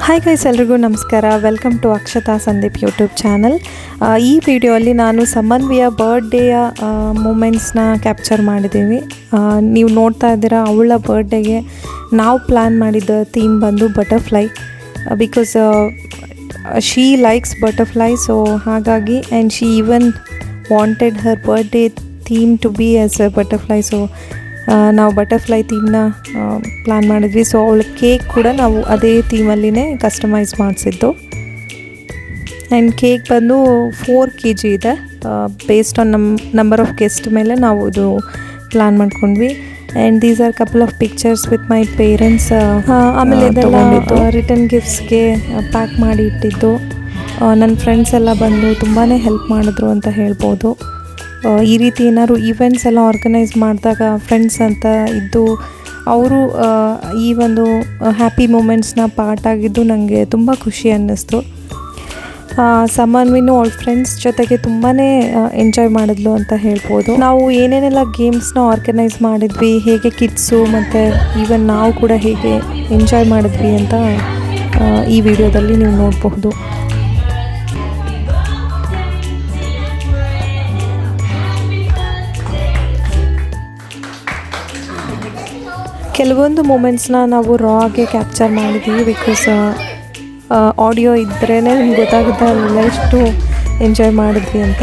Hi guys, ಎಲ್ರಿಗೂ ನಮಸ್ಕಾರ. Welcome to Akshata Sandeep YouTube channel. ಈ ವಿಡಿಯೋಲ್ಲಿ ನಾನು ಸಮನ್ವಿಯ ಬರ್ಡೇಯ ಮೂಮೆಂಟ್ಸ್ನ ಕ್ಯಾಪ್ಚರ್ ಮಾಡಿದ್ದೀವಿ. ನೀವು ನೋಡ್ತಾ ಇದ್ದೀರಾ, ಅವಳ ಬರ್ಡೇಗೆ ನಾವು ಪ್ಲ್ಯಾನ್ ಮಾಡಿದ್ದ ಥೀಮ್ ಬಂದು butterfly. Because she likes butterfly, so ಹಾಗಾಗಿ and she even wanted her birthday theme to be as a butterfly. So ನಾವು ಬಟರ್ಫ್ಲೈ ಥೀಮ್ನ ಪ್ಲ್ಯಾನ್ ಮಾಡಿದ್ವಿ. ಸೊ ಅವಳ ಕೇಕ್ ಕೂಡ ನಾವು ಅದೇ ಥೀಮಲ್ಲಿನೇ ಕಸ್ಟಮೈಸ್ ಮಾಡಿಸಿದ್ದು. ಆ್ಯಂಡ್ ಕೇಕ್ ಬಂದು 4 kg ಇದೆ. Based on number of guest ಮೇಲೆ ನಾವು ಇದು ಪ್ಲ್ಯಾನ್ ಮಾಡ್ಕೊಂಡ್ವಿ. And these are couple of pictures with my parents. ಆಮೇಲೆ ಇದೆಲ್ಲ ರಿಟರ್ನ್ ಗಿಫ್ಟ್ಸ್ಗೆ ಪ್ಯಾಕ್ ಮಾಡಿ ಇಟ್ಟಿದ್ದು. ನನ್ನ ಫ್ರೆಂಡ್ಸ್ ಎಲ್ಲ ಬಂದು ತುಂಬಾ ಹೆಲ್ಪ್ ಮಾಡಿದ್ರು ಅಂತ ಹೇಳ್ಬೋದು. ಈ ರೀತಿ ಏನಾದ್ರು ಈವೆಂಟ್ಸ್ ಎಲ್ಲ ಆರ್ಗನೈಸ್ ಮಾಡಿದಾಗ ಫ್ರೆಂಡ್ಸ್ ಅಂತ ಇದ್ದು ಅವರು ಈ ಒಂದು ಹ್ಯಾಪಿ ಮೂಮೆಂಟ್ಸ್ನ ಪಾರ್ಟ್ ಆಗಿದ್ದು ನನಗೆ ತುಂಬ ಖುಷಿ ಅನ್ನಿಸ್ತು. ಸಮನ್ವಿನೂ ಅವಳ ಫ್ರೆಂಡ್ಸ್ ಜೊತೆಗೆ ತುಂಬಾ ಎಂಜಾಯ್ ಮಾಡಿದ್ಲು ಅಂತ ಹೇಳ್ಬೋದು. ನಾವು ಏನೇನೆಲ್ಲ ಗೇಮ್ಸ್ನ ಆರ್ಗನೈಸ್ ಮಾಡಿದ್ವಿ, ಹೇಗೆ ಕಿಡ್ಸು ಮತ್ತು ಈವನ್ ನಾವು ಕೂಡ ಹೇಗೆ ಎಂಜಾಯ್ ಮಾಡಿದ್ವಿ ಅಂತ ಈ ವಿಡಿಯೋದಲ್ಲಿ ನೀವು ನೋಡಬಹುದು. ಕೆಲವೊಂದು ಮೂಮೆಂಟ್ಸ್ನ ನಾವು ರಾ ಆಗಿ ಕ್ಯಾಪ್ಚರ್ ಮಾಡಿದ್ವಿ. ಬಿಕಾಸ್ ಆಡಿಯೋ ಇದ್ರೇ ನಿಮ್ಗೆ ಗೊತ್ತಾಗುತ್ತೆ ಅಲ್ಲೆಲ್ಲ ಎಷ್ಟು ಎಂಜಾಯ್ ಮಾಡಿದ್ವಿ ಅಂತ.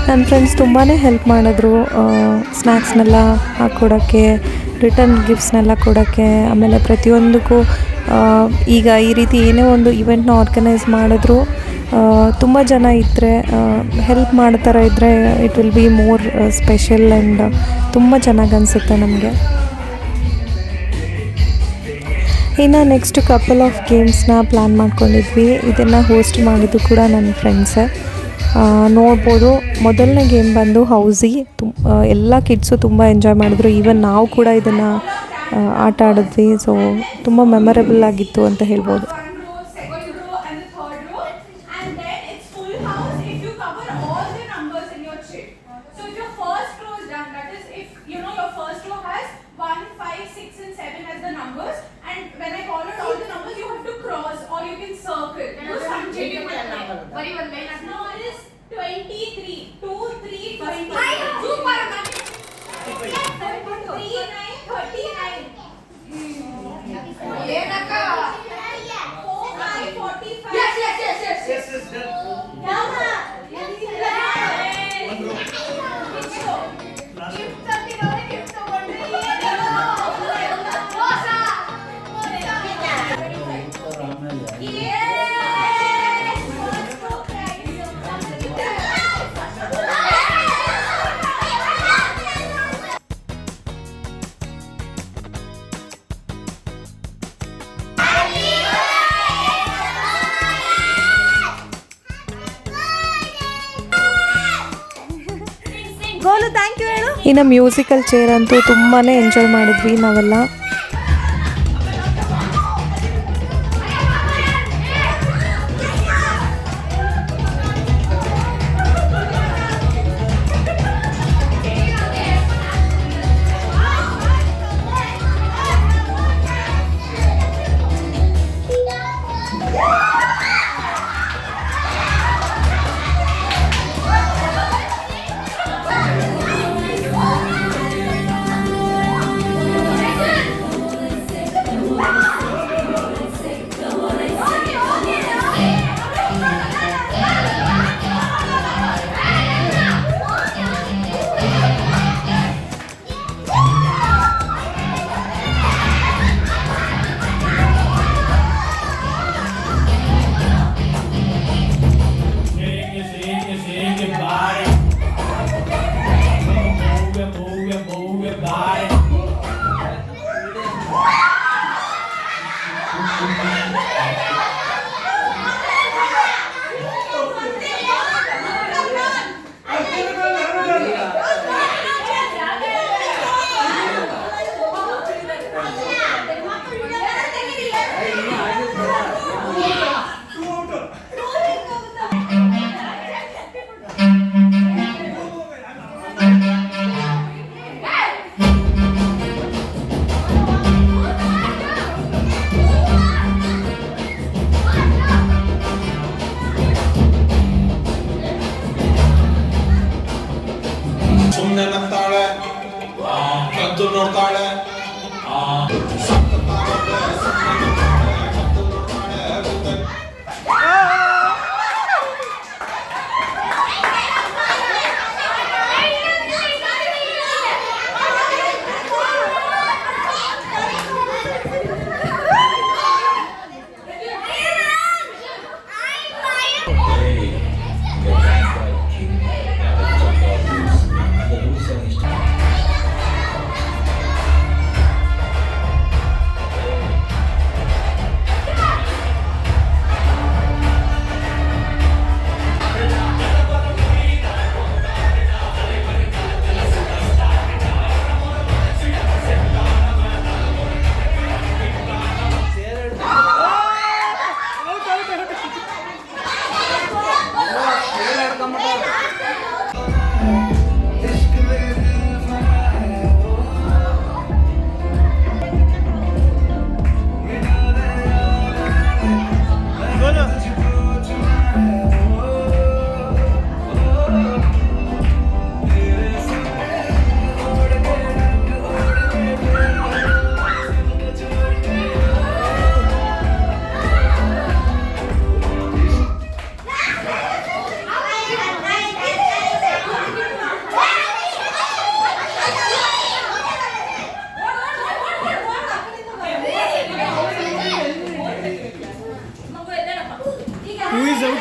ನನ್ನ ಫ್ರೆಂಡ್ಸ್ ತುಂಬಾ ಹೆಲ್ಪ್ ಮಾಡಿದ್ರು. ಸ್ನ್ಯಾಕ್ಸ್ನೆಲ್ಲ ಹಾಕ್ಕೊಡೋಕ್ಕೆ, ರಿಟರ್ನ್ ಗಿಫ್ಟ್ಸ್ನೆಲ್ಲ ಕೊಡೋಕ್ಕೆ, ಆಮೇಲೆ ಪ್ರತಿಯೊಂದಕ್ಕೂ ಈಗ ಈ ರೀತಿ ಏನೇ ಒಂದು ಇವೆಂಟ್ನ ಆರ್ಗನೈಸ್ ಮಾಡಿದ್ರು ತುಂಬ ಜನ ಇದ್ದರೆ, ಹೆಲ್ಪ್ ಮಾಡ್ತಾರ ಇದ್ದರೆ it will be more special and ತುಂಬ ಚೆನ್ನಾಗಿ ಅನಿಸುತ್ತೆ ನಮಗೆ. ಇನ್ನು ನೆಕ್ಸ್ಟ್ ಕಪಲ್ ಆಫ್ ಗೇಮ್ಸ್ನ ಪ್ಲ್ಯಾನ್ ಮಾಡ್ಕೊಂಡಿದ್ವಿ. ಇದನ್ನು ಹೋಸ್ಟ್ ಮಾಡಿದ್ದು ಕೂಡ ನನ್ನ ಫ್ರೆಂಡ್ಸೇ. ನೋಡ್ಬೋದು, ಮೊದಲನೇ ಗೇಮ್ ಬಂದು ಹೌಸಿ. ಎಲ್ಲ ಕಿಡ್ಸು ತುಂಬ ಎಂಜಾಯ್ ಮಾಡಿದ್ರು. ಈವನ್ ನಾವು ಕೂಡ ಇದನ್ನು ಆಟ ಆಡಿದ್ವಿ. ಸೊ ತುಂಬ ಮೆಮೊರೇಬಲ್ ಆಗಿತ್ತು ಅಂತ ಹೇಳ್ಬೋದು. ಇನ್ನು ಮ್ಯೂಸಿಕಲ್ ಚೇರ್ ಅಂತೂ ತುಂಬಾ ಎಂಜಾಯ್ ಮಾಡಿದ್ವಿ ನಾವೆಲ್ಲ. Who is out?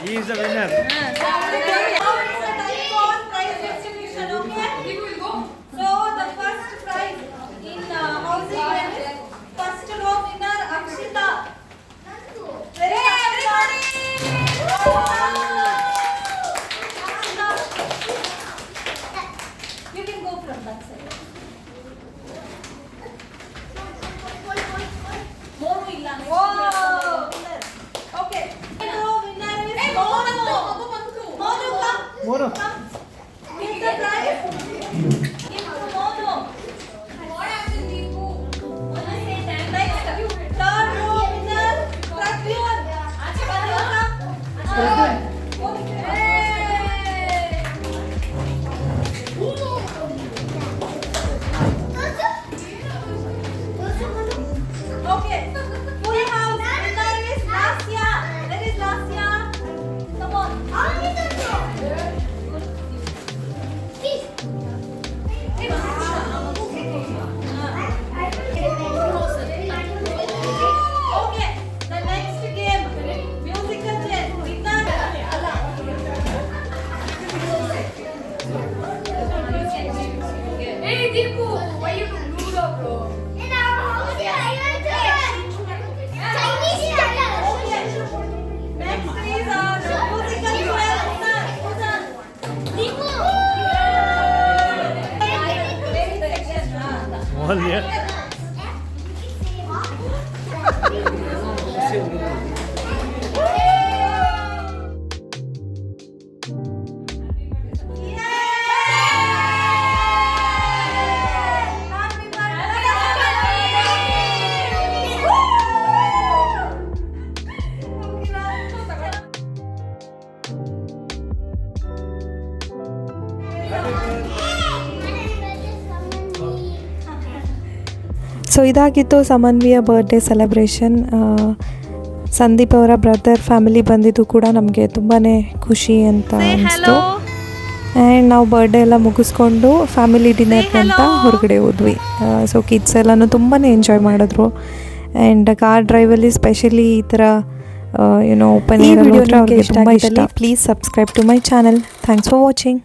He is the winner. So the first prize in housing is first row winner Akshita. Very everybody. You can go from that side. Monu illa. Okay. Winner is Monu. Monu come. Monu. Come. Give the prize. Give to Monu. What happened, Deepu? Next, third row winner Pratyun. Pratyun come. Okay. Full house winner is Lasya. Where is Lasya? Come on. Okay. The next game, musical chair. Hey Deepu, why you rude up, bro? In our house, Chinese style. Next is musical chair. Deepu. One year. So ಇದಾಗಿತ್ತು ಸಮನ್ವಿಯ birthday celebration. Sandeep ಅವರ brother family ಬಂದಿದ್ದು ಕೂಡ ನಮಗೆ ತುಂಬಾ ಖುಷಿ ಅಂತ ಅನಿಸ್ತು. And ನಾವು ಬರ್ಡೇ ಎಲ್ಲ ಮುಗಿಸ್ಕೊಂಡು ಫ್ಯಾಮಿಲಿ ಡಿನ್ನರ್ಗೆ ಅಂತ ಹೊರಗಡೆ ಹೋದ್ವಿ. ಸೊ ಕಿಡ್ಸ್ ಎಲ್ಲನೂ ತುಂಬಾ ಎಂಜಾಯ್ ಮಾಡಿದ್ರು. ಆ್ಯಂಡ್ ಕಾರ್ ಡ್ರೈವಲ್ಲಿ ಸ್ಪೆಷಲಿ ಈ ಥರ ಓಪನ್ ಏರ್ ಅವ್ರಿಗೆ ತುಂಬ ಇಷ್ಟ. Please subscribe to my channel. Thanks for watching.